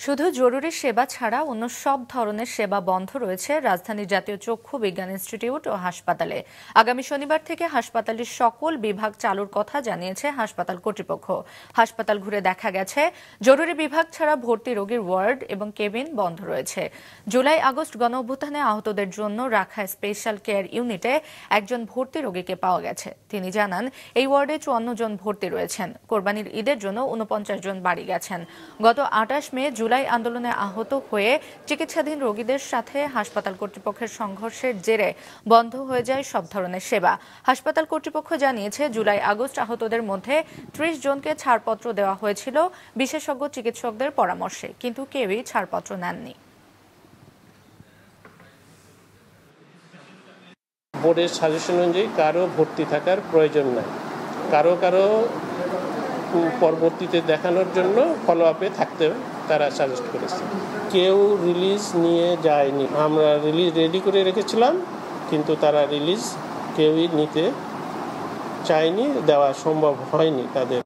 শুধু জরুরি সেবা ছাড়া অন্য সব ধরনের সেবা বন্ধ রয়েছে রাজধানীর জাতীয় চক্ষু বিজ্ঞান ইনস্টিটিউট ও হাসপাতালে। আগামী শনিবার থেকে হাসপাতালের সকল বিভাগ চালুর কথা জানিয়েছে হাসপাতাল কর্তৃপক্ষ। হাসপাতাল ঘুরে দেখা গেছে জরুরি বিভাগ ছাড়া ভর্তি রোগীর ওয়ার্ড এবং কেবিন বন্ধ রয়েছে। জুলাই আগস্ট গণঅভ্যুত্থানে আহতদের জন্য রাখা স্পেশাল কেয়ার ইউনিটে একজন ভর্তি রোগীকে পাওয়া গেছে। তিনি জানান, এই ওয়ার্ডে 54 জন ভর্তি রয়েছেন। কোরবানির ঈদের জন্য 49 জন বাড়ি গেছেন। গত 28 মে জুলাই আন্দোলনে আহত হয়ে চিকিৎসাধীন রোগীদের সাথে হাসপাতাল কর্তৃপক্ষের সংঘর্ষের জেরে বন্ধ হয়ে যায় সব ধরনের সেবা। হাসপাতাল কর্তৃপক্ষ জানিয়েছে, জুলাই আগস্ট আহতদের মধ্যে 30 জনকে ছাড়পত্র দেওয়া হয়েছিল বিশেষজ্ঞ চিকিৎসকদের পরামর্শে, কিন্তু কেউই ছাড়পত্র নেননি। বোর্ডের সাজেশন অনুযায়ী কারো ভর্তি থাকার প্রয়োজন নাই, কারো পরবর্তীতে দেখানোর জন্য ফলো আপে থাকতে তারা সাজেস্ট করেছে। কেউ রিলিজ নিয়ে যায়নি। আমরা রিলিজ রেডি করে রেখেছিলাম, কিন্তু তারা রিলিজ কেউই নিতে চায়নি, দেওয়া সম্ভব হয়নি তাদের।